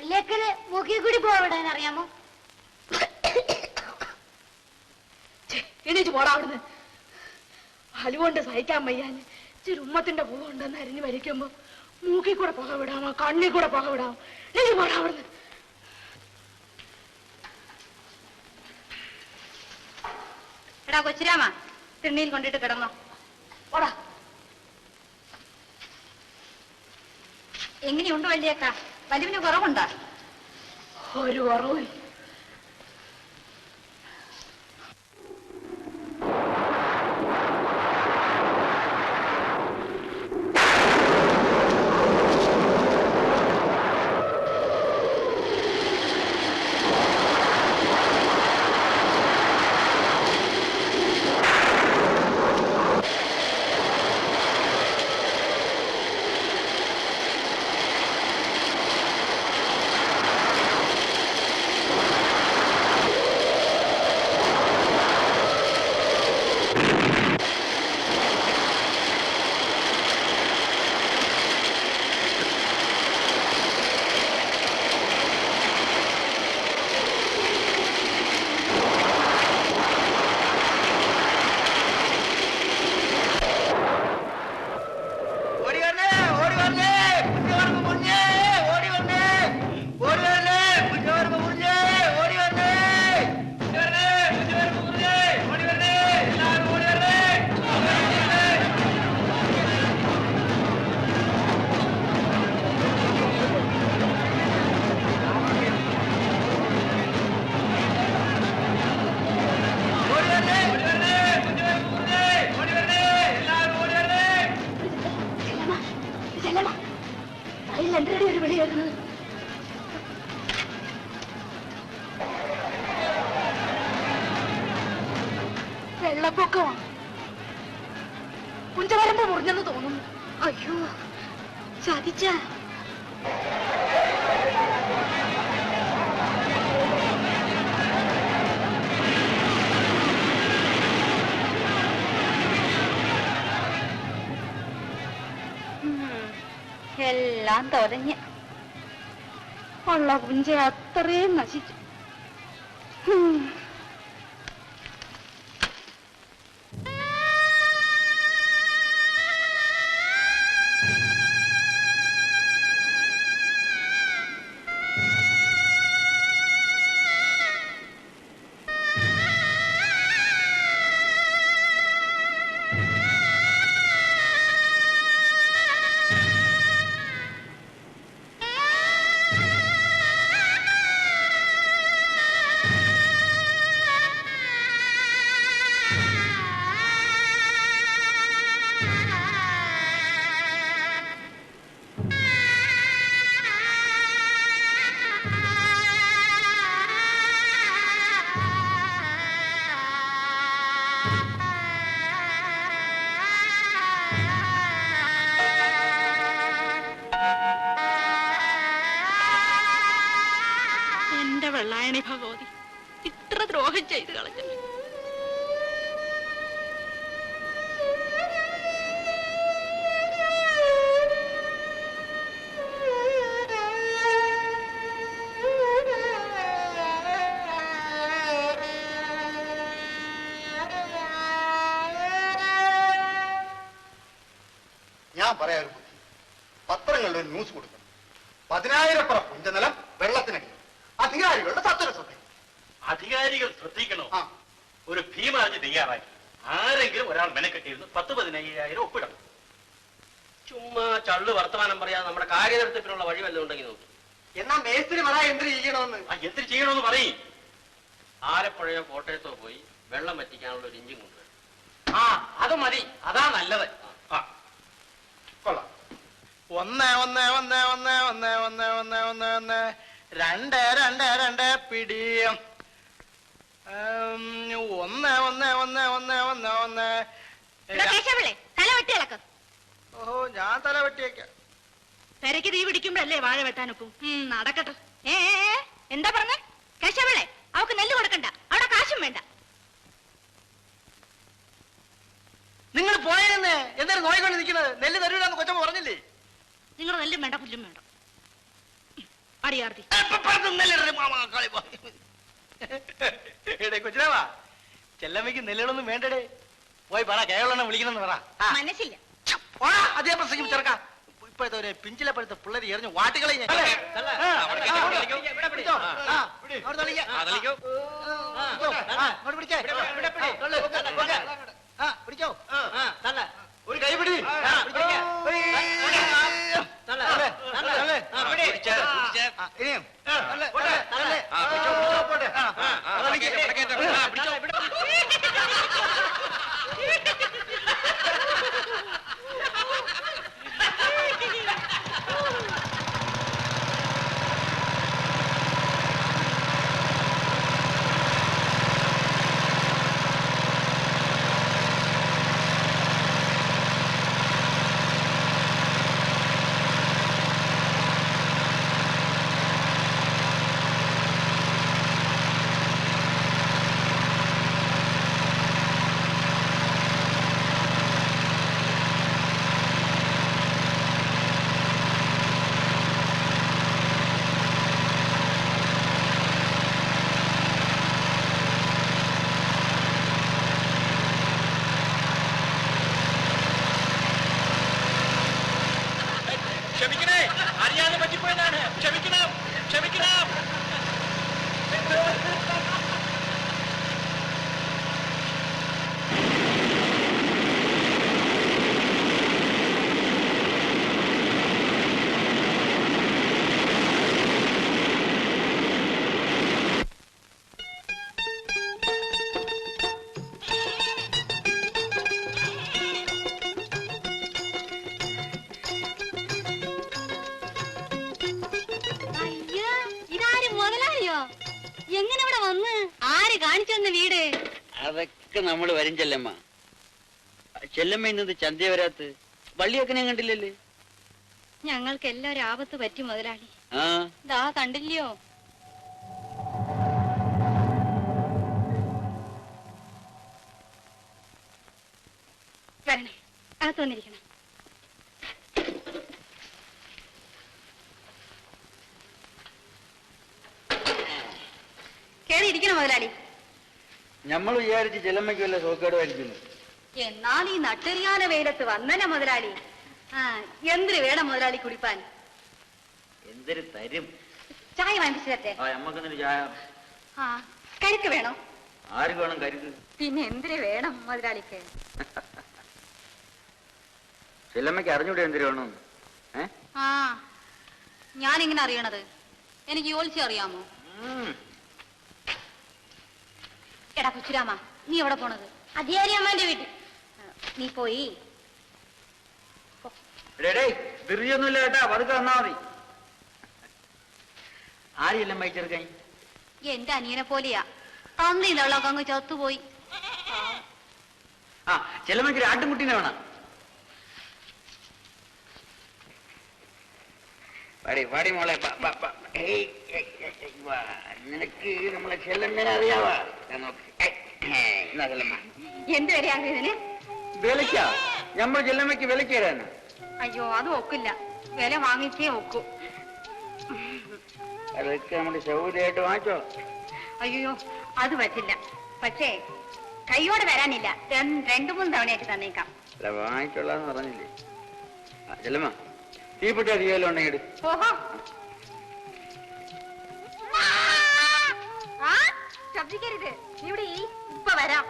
പള്ളിയേക്കല് മൂക്കി കൂടി പോവിടാൻ അറിയാമോ? എണീച്ച് പോടാ അവിടുന്ന്. അലുകൊണ്ട് സഹിക്കാൻ വയ്യാൻ ഉമ്മത്തിന്റെ പൂ കൊണ്ടെന്ന് അരിഞ്ഞ് വലിക്കുമ്പോ മൂക്കി കൂടെ പുക വിടാമോ, കണ്ണി കൂടെ പുക വിടാമോ? എണീച്ച് പോടാ അവിടുന്ന്. എടാ കൊച്ചിരാമ, തിണ്ണിയിൽ കൊണ്ടിട്ട് കിടന്നോ. പോടാ. എങ്ങനെയുണ്ട് വല്യേക്ക? വലിവിന് കുറവുണ്ടോ? ഒരു കുറവും. വെള്ളപ്പൊക്കമാണ്. കുഞ്ചവരമ്പ് മുറിഞ്ഞെന്ന് തോന്നുന്നു. അയ്യോ, ചതിച്ച. എല്ലാം തൊലഞ്ഞ് ഉള്ള കുഞ്ച അത്രയും നശിച്ചു. വെള്ളായണി ഭഗവതി, ഇത്ര ദ്രോഹം ചെയ്ത് കളഞ്ഞു. ഞാൻ പറയാ ഒരു ബുദ്ധി, പത്രങ്ങളിൽ ഒരു ന്യൂസ് കൊടുക്കണം. 10,000 പറ പുഞ്ചനിലം വെള്ളത്തിനടി, അധികാരികളുടെ സത്വര ശ്രദ്ധ. അധികാരികൾ ശ്രദ്ധിക്കണോ? ഒരു ഭീമാർജി തയ്യാറാക്കി ആരെങ്കിലും ഒരാൾ മെനക്കെട്ടിരുന്ന് 10-15,000 ഒപ്പിടണം. ചുമ്മാ ചള്ളു വർത്തമാനം പറയാതെ നമ്മുടെ കാര്യനിർത്തിപ്പിനുള്ള വഴി വല്ലതും ഉണ്ടെങ്കിൽ നോക്കി. എന്നാ മേസ്ത്രി പറ എന്ത് ചെയ്യണമെന്ന്. എന്ത് ചെയ്യണമെന്ന് പറയും. ആലപ്പുഴയോ കോട്ടയത്തോ പോയി വെള്ളം വറ്റിക്കാനുള്ള ഒരു ഇഞ്ചിൻ കൊണ്ടുവരും. അത് മതി, അതാ നല്ലത്. കൊള്ളാം. 1 1 1 1 1 1 1 1 1 2 2 2 പിടിയും 1 1 1 1 1 1 തല വെട്ടിയിളക്ക. ഓഹോ, ഞാൻ തല വെട്ടിയേക്കാം. പെരയ്ക്ക് തീ പിടിക്കുമ്പോഴല്ലേ വാഴ വെട്ടാനൊക്കും. നടക്കട്ടെ. എന്താ പറഞ്ഞ കേശവളെ? അവക്ക് നെല്ല് കൊടുക്കണ്ട, അവിടെ കാശും വേണ്ട. നിങ്ങൾ പോയെന്ന് എന്തായാലും നോയിക്കൊണ്ട് നിൽക്കുന്നത്? നെല്ല് തരൂലെന്ന് കൊച്ചമ്മ പറഞ്ഞില്ലേ? നിങ്ങളുടെ നെല്ലും വേണ്ട, പുല്ലും വേണ്ട. അടിയാർത്തി കൊച്ചിനാവാ ചെല്ലമ്മയ്ക്ക് നെല്ലുകളൊന്നും വേണ്ടടേ. പോയി പറ കേരളം വിളിക്കണമെന്ന് പറ. മനസ്സില്ല. അതേ പ്രസംഗം ചെറുക്ക. ഇപ്പോഴത്തെ ഒരു പിഞ്ചിലെ പഴുത്ത പിള്ളേര് എറിഞ്ഞു വാട്ടുകളെ പിടിച്ചോ. ഒരു കൈപിടി. ഇനിയും അതൊക്കെ നമ്മൾ വരും ചെല്ലമ്മ. ചെല്ലമ്മ ഇന്നത് ചന്ത വരാത്ത് വള്ളിയൊക്കെ ഞാൻ കണ്ടില്ലല്ലേ. ഞങ്ങൾക്ക് എല്ലാവരും ആപത്ത് പറ്റി മുതലാളി. ആ ദാ കണ്ടില്ലയോ. വരണേ, അകത്ത് വന്നിരിക്കണം. കേറിയിരിക്കണം മുതലാളി. നമ്മൾ വിചാരിച്ച് ചെല്ലമ്മയ്ക്ക് വല്ല സോക്കേടുമായിരിക്കുന്നു. എന്നാൽ ഈ നട്ടെറിയാന വെയിലത്ത് വന്നനെ മുതലാളി. എന്തിനു വേണം മുതലാളി കുടിപ്പാൻ? എന്തൊരു തരും. ചായ വാങ്ങിച്ചു തരട്ടെ? നമ്മക്കെന്നൊരു ചായ. കരുക്ക് വേണോ? ആർക്ക് വേണം കരുക്ക്? പിന്നെ എന്തിനു വേണം മുതലാളിക്ക്? ചെല്ലമ്മയ്ക്ക് അറിഞ്ഞൂടെ എന്തിനു വേണം? ഞാനിങ്ങനെ അറിയണത് എനിക്ക് യോലിച്ച് അറിയാമോ? എടാ കൊച്ചുരാമ, നീ എവിടെ പോണത്? അധികാരിയമ്മന്റെ വീട്ടിൽ. നീ പോയി ധൃതിയൊന്നുമില്ല കേട്ടാ, പതുക്കെ വന്നാ മതി. ആരെയെല്ലാം വഹിച്ചെടുക്കാൻ? എന്റെ അനിയനെ പോലെയാ. തന്നില്ലൊക്കെ അങ്ങ് ചത്തുപോയി. ചെല്ലമ്മയ്ക്ക് ആട്ടുംകുട്ടീനെ വേണം. പാടി പാടി മോളെ. നിനക്ക് നമ്മളെ ചെല്ലമ്മനെ അറിയാവാ? എന്ത് വരെയാ ഇതിന്? വിലക്കാ? നമ്മൾ ചെല്ലമ്മയ്ക്ക് വിലക്ക് തരാന്? അയ്യോ, അത് ഒക്കില്ല. വില വാങ്ങിച്ചേ ഒക്കൂ. അതൊക്കെ നമ്മുടെ സൗകര്യമായിട്ട് വാങ്ങിച്ചോ. അയ്യോ, അത് പറ്റില്ല. പക്ഷേ കൈയോടെ വരാനില്ല. 2-3 തവണയായിട്ട് തന്നേക്കാം. അല്ല, വാങ്ങിച്ചോളാന്ന് പറഞ്ഞില്ലേ. ചെല്ലമ്മ, തീപ്പെട്ടി അധികം ഉണ്ടെങ്കിൽ. ഓഹോ, ശബ്ദിക്കരുത്. ഇവിടെ ഇപ്പൊ വരാം.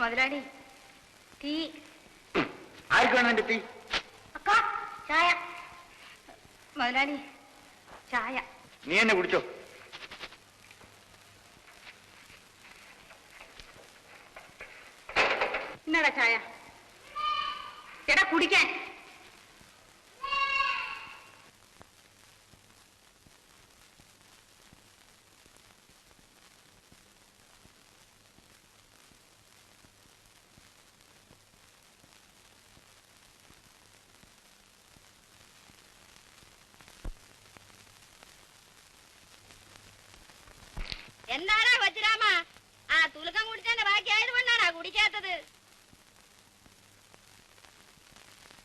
മുതലാളി, ടീ. ആർക്ക് വേണം എന്റെ ടീ? അക്ക, ചായ. മുതലാളി ചായ. നീ എന്നെ കുടിച്ചോ. ഇന്നടാ ചായ. എടാ കുടിക്കാൻ. എന്താടാ കൊച്ചുരാമ, ആ തുലുക്കം കുടിച്ചതിന്റെ ബാക്കി ആയതുകൊണ്ടാണാ കുടിക്കാത്തത്?